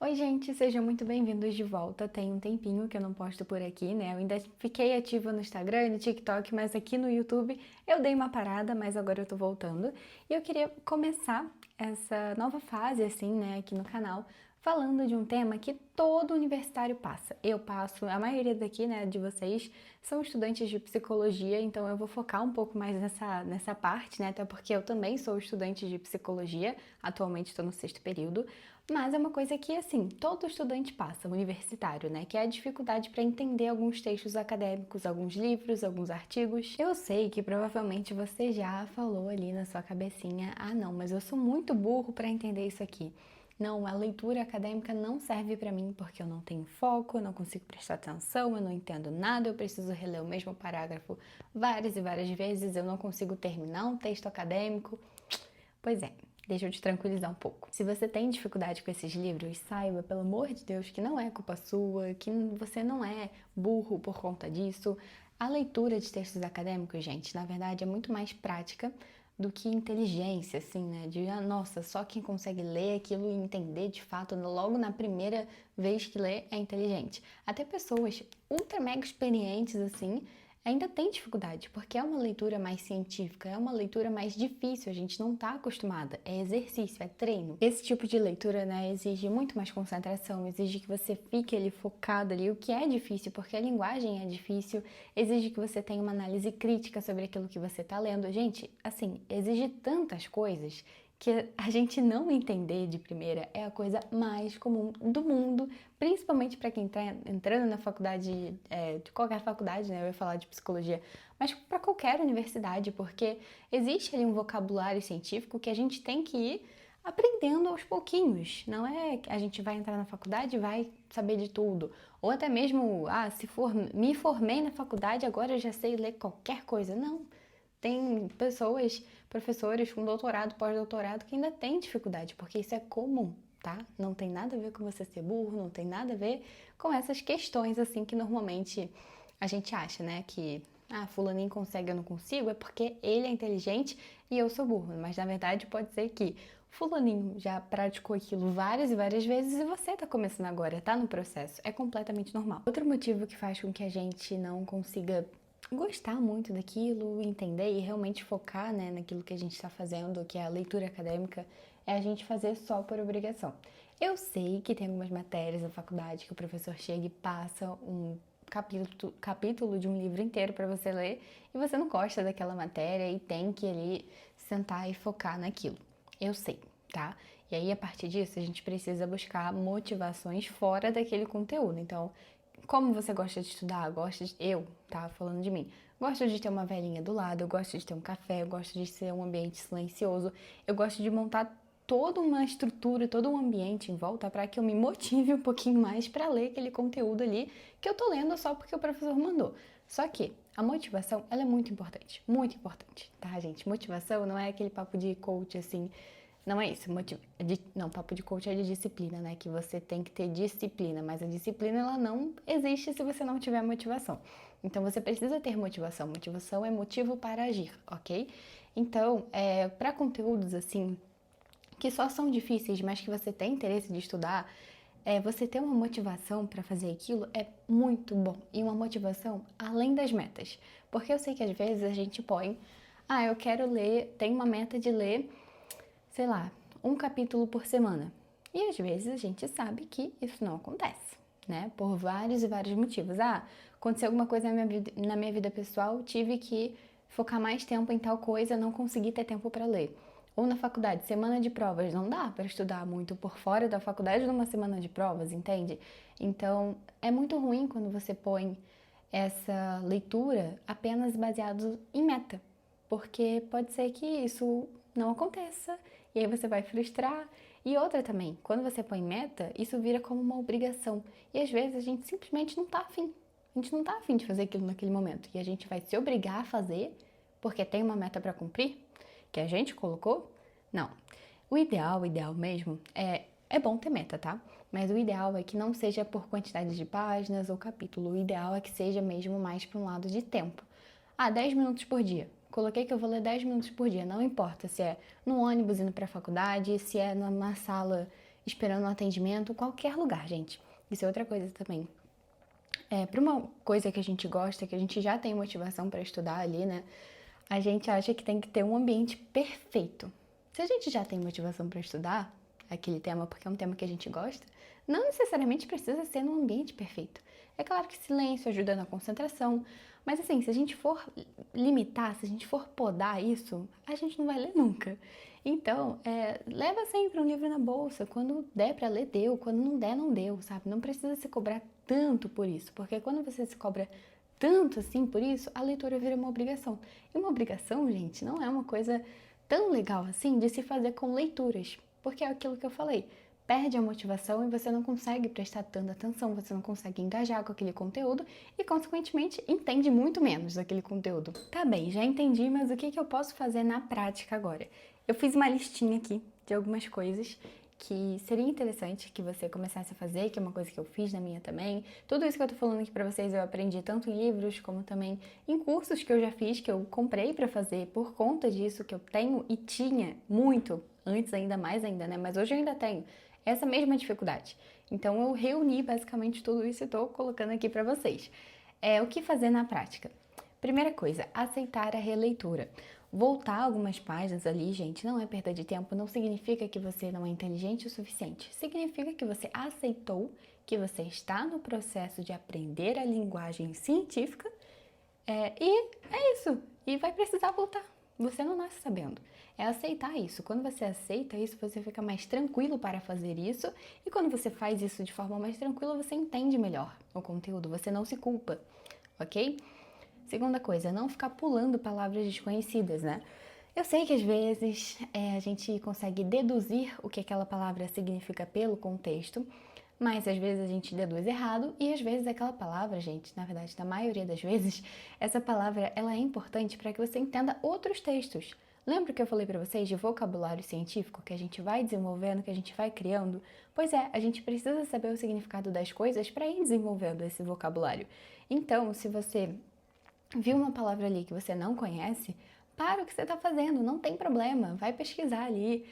Oi, gente, sejam muito bem-vindos de volta. Tem um tempinho que eu não posto por aqui, né? Eu ainda fiquei ativa no Instagram e no TikTok, mas aqui no YouTube eu dei uma parada, mas agora eu tô voltando. E eu queria começar essa nova fase, assim, né, aqui no canal, falando de um tema que todo universitário passa. Eu passo, a maioria daqui, né, de vocês são estudantes de psicologia, então eu vou focar um pouco mais nessa parte, né? Até porque eu também sou estudante de psicologia, atualmente estou no 6º período. Mas é uma coisa que, assim, todo estudante passa, universitário, né? Que é a dificuldade para entender alguns textos acadêmicos, alguns livros, alguns artigos. Eu sei que provavelmente você já falou ali na sua cabecinha: ah, não, mas eu sou muito burro para entender isso aqui. Não, a leitura acadêmica não serve para mim porque eu não tenho foco, eu não consigo prestar atenção, eu não entendo nada, eu preciso reler o mesmo parágrafo várias e várias vezes, eu não consigo terminar um texto acadêmico. Pois é, deixa eu te tranquilizar um pouco. Se você tem dificuldade com esses livros, saiba, pelo amor de Deus, que não é culpa sua, que você não é burro por conta disso. A leitura de textos acadêmicos, gente, na verdade é muito mais prática do que inteligência, assim, né? Nossa, só quem consegue ler aquilo e entender de fato logo na primeira vez que lê é inteligente. Até pessoas ultra mega experientes, assim, ainda tem dificuldade, porque é uma leitura mais científica, é uma leitura mais difícil, a gente não está acostumada, é exercício, é treino. Esse tipo de leitura, né, exige muito mais concentração, exige que você fique ali focado ali, o que é difícil, porque a linguagem é difícil, exige que você tenha uma análise crítica sobre aquilo que você está lendo. Gente, assim, exige tantas coisas que a gente não entender de primeira é a coisa mais comum do mundo, principalmente para quem está entrando na faculdade, de qualquer faculdade, né? Eu ia falar de psicologia, mas para qualquer universidade, porque existe ali um vocabulário científico que a gente tem que ir aprendendo aos pouquinhos. Não é que a gente vai entrar na faculdade e vai saber de tudo. Ou até mesmo, me formei na faculdade, agora eu já sei ler qualquer coisa. Não. Tem pessoas, professores com doutorado, pós-doutorado, que ainda têm dificuldade, porque isso é comum, tá? Não tem nada a ver com você ser burro, não tem nada a ver com essas questões, assim, que normalmente a gente acha, né? Que, fulaninho consegue, eu não consigo, é porque ele é inteligente e eu sou burro. Mas, na verdade, pode ser que fulaninho já praticou aquilo várias e várias vezes e você tá começando agora, tá no processo. É completamente normal. Outro motivo que faz com que a gente não consiga gostar muito daquilo, entender e realmente focar, né, naquilo que a gente está fazendo, que é a leitura acadêmica, é a gente fazer só por obrigação. Eu sei que tem algumas matérias na faculdade que o professor chega e passa um capítulo de um livro inteiro para você ler e você não gosta daquela matéria e tem que ali sentar e focar naquilo. Eu sei, tá? E aí, a partir disso, a gente precisa buscar motivações fora daquele conteúdo. Então, como você gosta de estudar, eu, tá, falando de mim, gosto de ter uma velhinha do lado, eu gosto de ter um café, eu gosto de ser um ambiente silencioso, eu gosto de montar toda uma estrutura, todo um ambiente em volta para que eu me motive um pouquinho mais para ler aquele conteúdo ali que eu tô lendo só porque o professor mandou. Só que a motivação, ela é muito importante, tá, gente? Motivação não é aquele papo de coach assim. Não é isso, não, papo de coach é de disciplina, né? Que você tem que ter disciplina, mas a disciplina ela não existe se você não tiver motivação. Então você precisa ter motivação. Motivação é motivo para agir, ok? Então, para conteúdos assim que só são difíceis, mas que você tem interesse de estudar, você ter uma motivação para fazer aquilo é muito bom. E uma motivação além das metas. Porque eu sei que às vezes a gente põe, eu quero ler, tem uma meta de ler, sei lá, um capítulo por semana. E às vezes a gente sabe que isso não acontece, né? Por vários e vários motivos. Aconteceu alguma coisa na minha vida pessoal, tive que focar mais tempo em tal coisa, não consegui ter tempo para ler. Ou na faculdade, semana de provas, não dá para estudar muito por fora da faculdade numa semana de provas, entende? Então, é muito ruim quando você põe essa leitura apenas baseado em meta, porque pode ser que isso não aconteça e aí você vai frustrar. E outra também, quando você põe meta, isso vira como uma obrigação. E às vezes a gente simplesmente não tá afim. A gente não tá afim de fazer aquilo naquele momento. E a gente vai se obrigar a fazer porque tem uma meta para cumprir que a gente colocou? Não. O ideal mesmo é bom ter meta, tá? Mas o ideal é que não seja por quantidade de páginas ou capítulo. O ideal é que seja mesmo mais para um lado de tempo. 10 minutos por dia. Coloquei que eu vou ler 10 minutos por dia. Não importa se é no ônibus indo para a faculdade, se é numa sala esperando um atendimento, qualquer lugar, gente. Isso é outra coisa também. Para uma coisa que a gente gosta, que a gente já tem motivação para estudar ali, né? A gente acha que tem que ter um ambiente perfeito. Se a gente já tem motivação para estudar aquele tema, porque é um tema que a gente gosta, não necessariamente precisa ser num ambiente perfeito. É claro que silêncio ajuda na concentração, mas assim, se a gente for limitar, se a gente for podar isso, a gente não vai ler nunca. Então, leva sempre um livro na bolsa. Quando der para ler, deu. Quando não der, não deu, sabe? Não precisa se cobrar tanto por isso, porque quando você se cobra tanto assim por isso, a leitura vira uma obrigação. E uma obrigação, gente, não é uma coisa tão legal assim de se fazer com leituras, porque é aquilo que eu falei. Perde a motivação e você não consegue prestar tanta atenção, você não consegue engajar com aquele conteúdo e, consequentemente, entende muito menos daquele conteúdo. Tá bem, já entendi, mas o que eu posso fazer na prática agora? Eu fiz uma listinha aqui de algumas coisas que seria interessante que você começasse a fazer, que é uma coisa que eu fiz na minha também. Tudo isso que eu tô falando aqui pra vocês eu aprendi tanto em livros como também em cursos que eu já fiz, que eu comprei pra fazer por conta disso, que eu tenho e tinha muito, antes ainda mais ainda, né? Mas hoje eu ainda tenho essa mesma dificuldade. Então eu reuni basicamente tudo isso e tô colocando aqui pra vocês. O que fazer na prática? Primeira coisa, aceitar a releitura. Voltar algumas páginas ali, gente, não é perda de tempo, não significa que você não é inteligente o suficiente. Significa que você aceitou que você está no processo de aprender a linguagem científica e é isso. E vai precisar voltar. Você não nasce sabendo. É aceitar isso. Quando você aceita isso, você fica mais tranquilo para fazer isso. E quando você faz isso de forma mais tranquila, você entende melhor o conteúdo. Você não se culpa, ok? Segunda coisa, não ficar pulando palavras desconhecidas, né? Eu sei que às vezes a gente consegue deduzir o que aquela palavra significa pelo contexto, mas às vezes a gente deduz errado e às vezes aquela palavra, gente, na verdade, na maioria das vezes, essa palavra ela é importante para que você entenda outros textos. Lembra que eu falei para vocês de vocabulário científico que a gente vai desenvolvendo, que a gente vai criando? Pois é, a gente precisa saber o significado das coisas para ir desenvolvendo esse vocabulário. Então, se você viu uma palavra ali que você não conhece, para o que você está fazendo, não tem problema. Vai pesquisar ali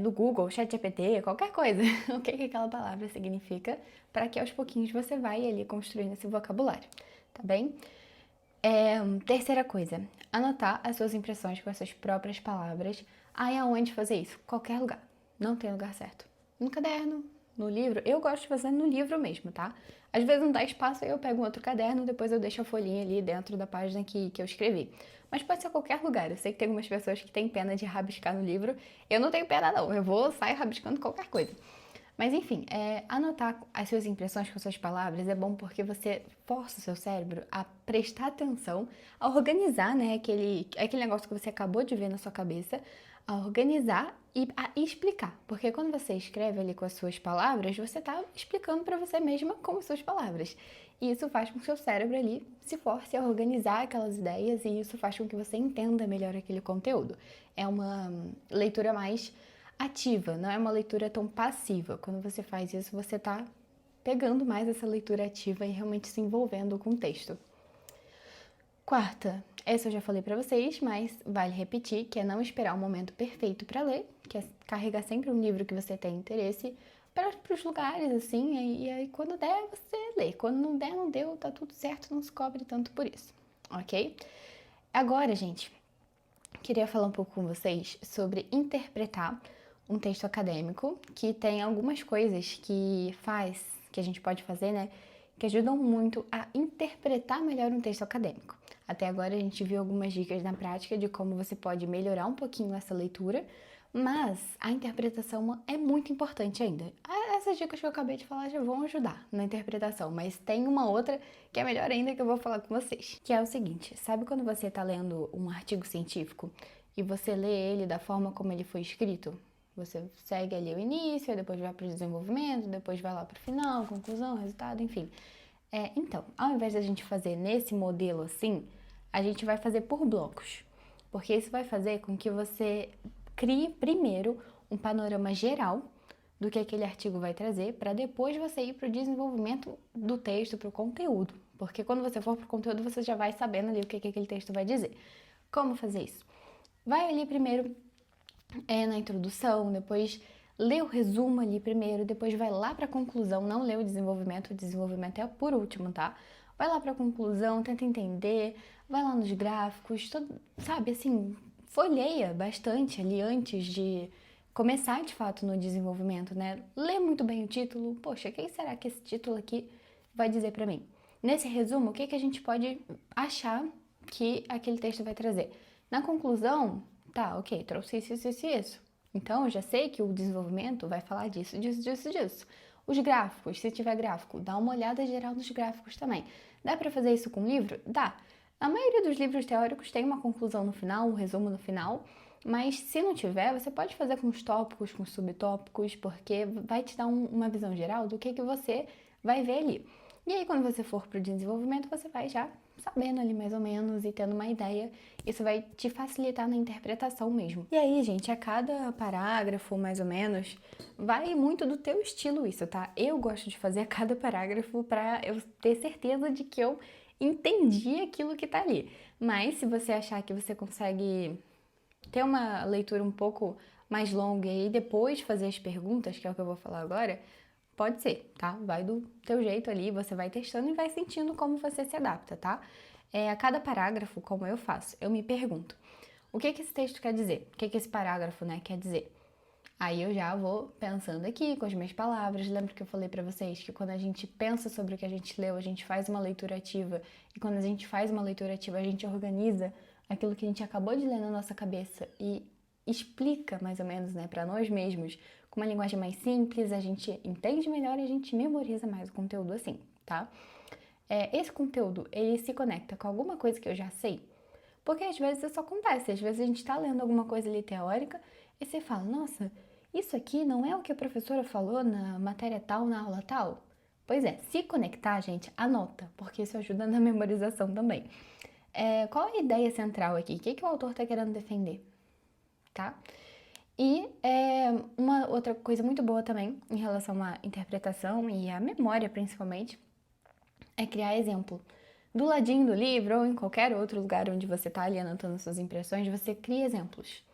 no Google, ChatGPT, qualquer coisa, o que aquela palavra significa, para que aos pouquinhos você vai ali construindo esse vocabulário, tá bem? Terceira coisa, anotar as suas impressões com as suas próprias palavras. Aí aonde fazer isso? Qualquer lugar. Não tem lugar certo. No caderno, no livro. Eu gosto de fazer no livro mesmo, tá? Às vezes não dá espaço, aí eu pego um outro caderno, depois eu deixo a folhinha ali dentro da página que eu escrevi. Mas pode ser qualquer lugar. Eu sei que tem algumas pessoas que têm pena de rabiscar no livro. Eu não tenho pena, não. Eu saio rabiscando qualquer coisa. Mas enfim, anotar as suas impressões com suas palavras é bom porque você força o seu cérebro a prestar atenção, a organizar, né, aquele negócio que você acabou de ver na sua cabeça, a organizar e a explicar. Porque quando você escreve ali com as suas palavras, você está explicando para você mesma com as suas palavras. E isso faz com que o seu cérebro ali se force a organizar aquelas ideias e isso faz com que você entenda melhor aquele conteúdo. É uma leitura mais ativa, não é uma leitura tão passiva. Quando você faz isso, você está pegando mais essa leitura ativa e realmente se envolvendo com o texto. Quarta, essa eu já falei para vocês, mas vale repetir, que é não esperar o momento perfeito para ler, que é carregar sempre um livro que você tem interesse para os lugares, assim, e aí quando der, você lê. Quando não der, não deu, tá tudo certo, não se cobre tanto por isso, ok? Agora, gente, queria falar um pouco com vocês sobre interpretar um texto acadêmico, que tem algumas coisas que a gente pode fazer, né, que ajudam muito a interpretar melhor um texto acadêmico. Até agora a gente viu algumas dicas na prática de como você pode melhorar um pouquinho essa leitura, mas a interpretação é muito importante ainda. Essas dicas que eu acabei de falar já vão ajudar na interpretação, mas tem uma outra que é melhor ainda que eu vou falar com vocês, que é o seguinte: sabe quando você está lendo um artigo científico e você lê ele da forma como ele foi escrito? Você segue ali o início, depois vai para o desenvolvimento, depois vai lá para o final, conclusão, resultado, enfim. Então, ao invés da gente fazer nesse modelo assim, a gente vai fazer por blocos. Porque isso vai fazer com que você crie primeiro um panorama geral do que aquele artigo vai trazer, para depois você ir para o desenvolvimento do texto, para o conteúdo. Porque quando você for para o conteúdo, você já vai sabendo ali o que aquele texto vai dizer. Como fazer isso? Vai ali primeiro na introdução, depois lê o resumo ali primeiro, depois vai lá para a conclusão, não lê o desenvolvimento é por último, tá? Vai lá para a conclusão, tenta entender, vai lá nos gráficos, sabe, assim, folheia bastante ali antes de começar de fato no desenvolvimento, né? Lê muito bem o título, poxa, o que será que esse título aqui vai dizer para mim? Nesse resumo, o que a gente pode achar que aquele texto vai trazer? Na conclusão, tá, ok, trouxe isso. Então, eu já sei que o desenvolvimento vai falar disso. Os gráficos, se tiver gráfico, dá uma olhada geral nos gráficos também. Dá para fazer isso com livro? Dá. A maioria dos livros teóricos tem uma conclusão no final, um resumo no final, mas se não tiver, você pode fazer com os tópicos, com os subtópicos, porque vai te dar uma visão geral do que você vai ver ali. E aí, quando você for para o desenvolvimento, você vai já sabendo ali mais ou menos e tendo uma ideia. Isso vai te facilitar na interpretação mesmo. E aí, gente, a cada parágrafo, mais ou menos, vai muito do teu estilo isso, tá? Eu gosto de fazer a cada parágrafo para eu ter certeza de que eu entendi aquilo que tá ali. Mas se você achar que você consegue ter uma leitura um pouco mais longa e aí depois fazer as perguntas, que é o que eu vou falar agora, pode ser, tá? Vai do teu jeito ali, você vai testando e vai sentindo como você se adapta, tá? A cada parágrafo, como eu faço, eu me pergunto, o que esse texto quer dizer? O que esse parágrafo, né, quer dizer? Aí eu já vou pensando aqui com as minhas palavras. Lembra que eu falei pra vocês que quando a gente pensa sobre o que a gente leu, a gente faz uma leitura ativa. E quando a gente faz uma leitura ativa, a gente organiza aquilo que a gente acabou de ler na nossa cabeça e explica mais ou menos, né, para nós mesmos, com uma linguagem mais simples, a gente entende melhor e a gente memoriza mais o conteúdo assim, tá? Esse conteúdo, ele se conecta com alguma coisa que eu já sei, porque às vezes isso acontece, às vezes a gente tá lendo alguma coisa ali teórica e você fala, nossa, isso aqui não é o que a professora falou na matéria tal, na aula tal? Pois é, se conectar, gente, anota, porque isso ajuda na memorização também. Qual é a ideia central aqui? O que o autor está querendo defender? Tá? E uma outra coisa muito boa também em relação à interpretação e à memória, principalmente, é criar exemplo. Do ladinho do livro ou em qualquer outro lugar onde você está ali anotando suas impressões, você cria exemplos.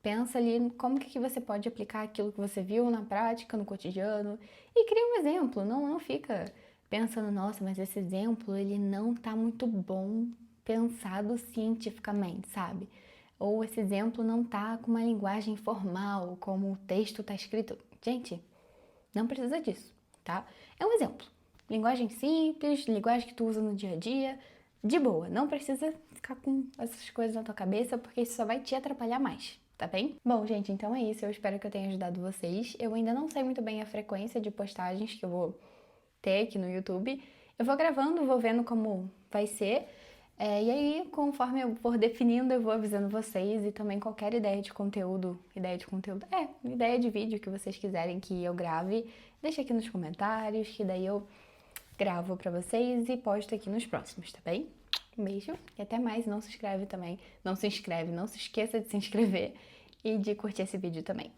Pensa ali como que você pode aplicar aquilo que você viu na prática, no cotidiano, e cria um exemplo. Não fica pensando, nossa, mas esse exemplo ele não tá muito bom pensado cientificamente, sabe? Ou esse exemplo não tá com uma linguagem formal, como o texto tá escrito. Gente, não precisa disso, tá? É um exemplo. Linguagem simples, linguagem que tu usa no dia a dia, de boa. Não precisa ficar com essas coisas na tua cabeça, porque isso só vai te atrapalhar mais, tá bem? Bom, gente, então é isso. Eu espero que eu tenha ajudado vocês. Eu ainda não sei muito bem a frequência de postagens que eu vou ter aqui no YouTube. Eu vou gravando, vou vendo como vai ser. E aí, conforme eu for definindo, eu vou avisando vocês e também qualquer ideia de conteúdo, ideia de vídeo que vocês quiserem que eu grave, deixa aqui nos comentários, que daí eu gravo pra vocês e posto aqui nos próximos, tá bem? Um beijo e até mais. Não se inscreve também, não se esqueça de se inscrever e de curtir esse vídeo também.